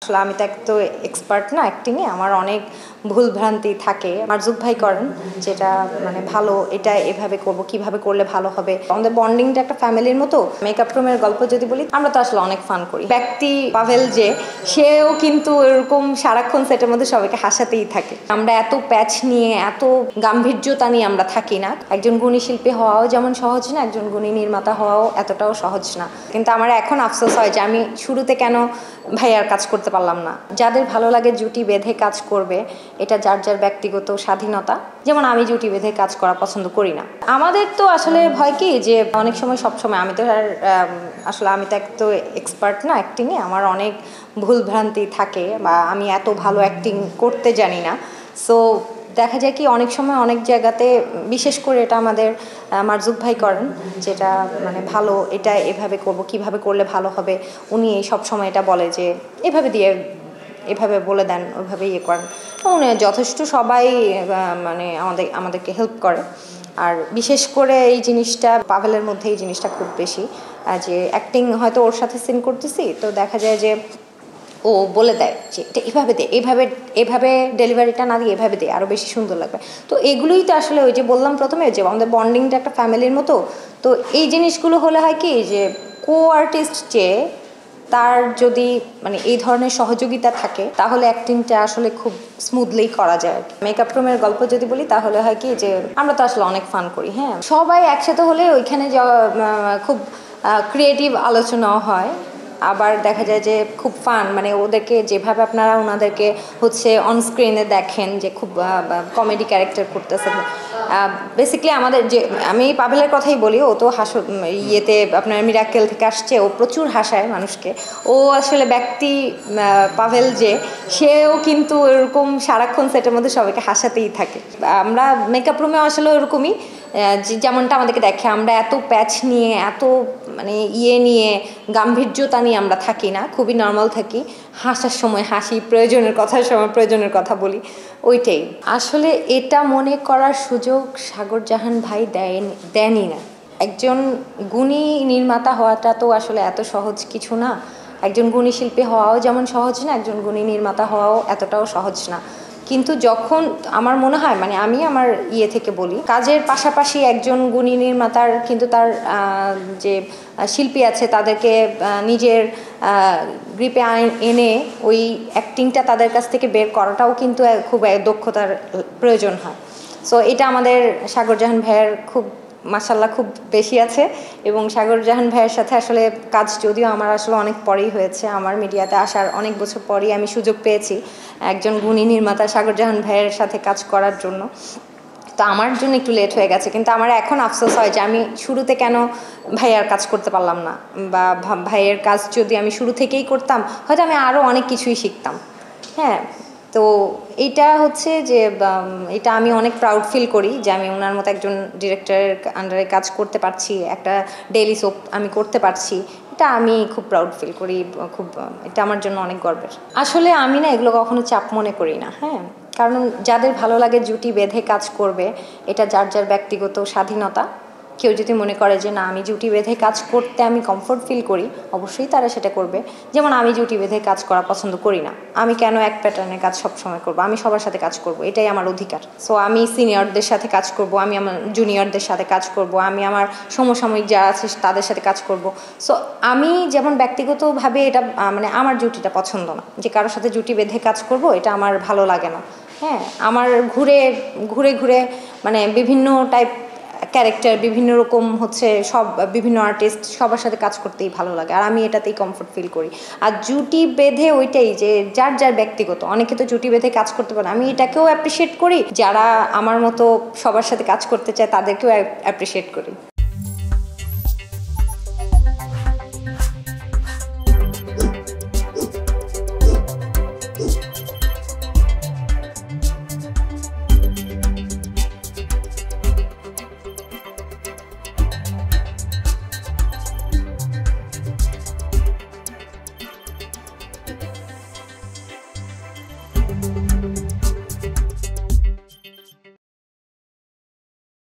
আসলে আমি তো এক তো এক্সপার্ট না অ্যাক্টিংয়ে, আমার অনেক ভুলভ্রান্তি থাকে। মারজুক ভাই করেন যেটা মানে ভালো, এটা এভাবে করব, কিভাবে করলে ভালো হবে। আমাদের বন্ডিংটা একটা ফ্যামিলির মতো। মেকআপ রুমের গল্প যদি বলি, আমরা তো আসলে অনেক ফান করি। ব্যক্তি পাভেল যে, সেও কিন্তু এরকম সারাক্ষণ সেটের মধ্যে সবাইকে হাসাতেই থাকে। আমরা এত প্যাচ নিয়ে, এত গাম্ভীর্যতা নিয়ে আমরা থাকি না। একজন গুণী শিল্পী হওয়াও যেমন সহজ না, একজন গুণী নির্মাতা হওয়াও এতটাও সহজ না। কিন্তু আমার এখন আফসোস হয় যে আমি শুরুতে কেন ভাইয়ার কাজ করতে পারলাম না। যাদের ভালো লাগে জুটি বেঁধে কাজ করবে, এটা যার যার ব্যক্তিগত স্বাধীনতা। যেমন আমি জুটি বেঁধে কাজ করা পছন্দ করি না। আমাদের তো আসলে ভয় কি যে অনেক সময় সবসময় আমি তো আর আসলে আমি তো এক তো এক্সপার্ট না অ্যাক্টিংয়ে, আমার অনেক ভুলভ্রান্তি থাকে বা আমি এত ভালো অ্যাক্টিং করতে জানি না। সো দেখা যায় কি অনেক সময় অনেক জায়গাতে, বিশেষ করে এটা আমাদের মারজুক ভাই করেন যেটা মানে ভালো, এটা এভাবে করব, কিভাবে করলে ভালো হবে। উনি সব সময় এটা বলে যে এভাবে দিয়ে, এভাবে বলে দেন, ওইভাবে ইয়ে করেন। উনি যথেষ্ট সবাই মানে আমাদেরকে হেল্প করে। আর বিশেষ করে এই জিনিসটা পাভেলের মধ্যে এই জিনিসটা খুব বেশি, যে অ্যাক্টিং হয়তো ওর সাথে সিন করতেছি, তো দেখা যায় যে ও বলে দেয় যে এটা এভাবে দে, এভাবে ডেলিভারিটা না দিয়ে এভাবে দে, আরও বেশি সুন্দর লাগবে। তো এগুলোই তো আসলে ওই যে বললাম প্রথমে যে আমাদের বন্ডিংটা একটা ফ্যামিলির মতো। তো এই জিনিসগুলো হলে হয় কি যে কো আর্টিস্ট যে তার যদি মানে এই ধরনের সহযোগিতা থাকে, তাহলে অ্যাক্টিংটা আসলে খুব স্মুথলি করা যায়। মেকআপ রুমের গল্প যদি বলি, তাহলে হয় কি যে আমরা তো আসলে অনেক ফান করি। হ্যাঁ, সবাই একসাথে হলে ওইখানে খুব ক্রিয়েটিভ আলোচনাও হয়। আবার দেখা যায় যে খুব ফান, মানে ওদেরকে যেভাবে আপনারা ওনাদেরকে হচ্ছে অন স্ক্রিনে দেখেন যে খুব কমেডি ক্যারেক্টার করতেছে। বেসিক্যালি আমাদের যে, আমি পাভেলের কথাই বলি, ও তো ইয়েতে আপনার মিরাক্কেল থেকে আসছে, ও প্রচুর হাসায় মানুষকে। ও আসলে ব্যক্তি পাভেল যে, সেও কিন্তু এরকম সারাক্ষণ সেটের মধ্যে সবাইকে হাসাতেই থাকে। আমরা মেকআপ রুমে আসলে ওরকমই, যেমনটা আমাদেরকে দেখে, আমরা এত প্যাচ নিয়ে, এত মানে ইয়ে নিয়ে, গাম্ভীর্যতা নিয়ে আমরা থাকি না, খুবই নর্মাল থাকি। হাসার সময় হাসি, প্রয়োজনের কথার সময় প্রয়োজনের কথা বলি, ওইটাই। আসলে এটা মনে করার সুযোগ সাগর জাহান ভাই দেনই না। একজন গুণী নির্মাতা হওয়াটা তো আসলে এত সহজ কিছু না। একজন গুণী শিল্পী হওয়াও যেমন সহজ না, একজন গুণী নির্মাতা হওয়াও এতটাও সহজ না। কিন্তু যখন আমার মনে হয়, মানে আমি আমার ইয়ে থেকে বলি, কাজের পাশাপাশি একজন গুণী নির্মাতার কিন্তু তার যে শিল্পী আছে তাদেরকে নিজের গ্রিপে এনে ওই অ্যাক্টিংটা তাদের কাছ থেকে বের করাটাও কিন্তু খুব দক্ষতার প্রয়োজন হয়। সো এটা আমাদের সাগর জাহান ভাইয়ের খুব মাশাল্লাহ খুব বেশি আছে। এবং সাগর জাহান ভাইয়ের সাথে আসলে কাজ যদিও আমার আসলে অনেক পরেই হয়েছে, আমার মিডিয়াতে আসার অনেক বছর পরেই আমি সুযোগ পেয়েছি একজন গুণী নির্মাতা সাগর জাহান ভাইয়ের সাথে কাজ করার জন্য। তো আমার জন্য একটু লেট হয়ে গেছে, কিন্তু আমার এখন আফসোস হয় যে আমি শুরুতে কেন ভাইয়ার কাজ করতে পারলাম না, বা ভাইয়ের কাজ যদি আমি শুরু থেকেই করতাম, হয়তো আমি আরও অনেক কিছুই শিখতাম। হ্যাঁ, তো এইটা হচ্ছে যে এটা আমি অনেক প্রাউড ফিল করি যে আমি ওনার মতো একজন ডিরেক্টরের আন্ডারে কাজ করতে পারছি, একটা ডেইলি সোপ আমি করতে পারছি। এটা আমি খুব প্রাউড ফিল করি, খুব, এটা আমার জন্য অনেক গর্বের। আসলে আমি না এগুলো কখনো চাপ মনে করি না। হ্যাঁ, কারণ যাদের ভালো লাগে জুটি বেঁধে কাজ করবে, এটা যার যার ব্যক্তিগত স্বাধীনতা। কেউ যদি মনে করে যে না, আমি জুটি বেঁধে কাজ করতে আমি কমফোর্ট ফিল করি, অবশ্যই তারা সেটা করবে। যেমন আমি জুটি বেঁধে কাজ করা পছন্দ করি না। আমি কেন এক প্যাটার্নের কাজ সবসময় করবো? আমি সবার সাথে কাজ করব, এটাই আমার অধিকার। সো আমি সিনিয়রদের সাথে কাজ করব, আমি আমার জুনিয়রদের সাথে কাজ করব, আমি আমার সমসাময়িক যারা আছে তাদের সাথে কাজ করব। সো আমি যেমন ব্যক্তিগতভাবে এটা মানে আমার জুটিটা পছন্দ না, যে কারোর সাথে জুটি বেঁধে কাজ করব, এটা আমার ভালো লাগে না। হ্যাঁ, আমার ঘুরে ঘুরে ঘুরে মানে বিভিন্ন টাইপ ক্যারেক্টার, বিভিন্ন রকম হচ্ছে সব বিভিন্ন আর্টিস্ট, সবার সাথে কাজ করতেই ভালো লাগে, আর আমি এটাতেই কমফোর্ট ফিল করি। আর জুটি বেঁধে ওইটাই যে যার যার ব্যক্তিগত, অনেকে তো জুটি বেঁধে কাজ করতে পারে, আমি এটাকেও অ্যাপ্রিসিয়েট করি। যারা আমার মতো সবার সাথে কাজ করতে চায় তাদেরকেও অ্যাপ্রিসিয়েট করি।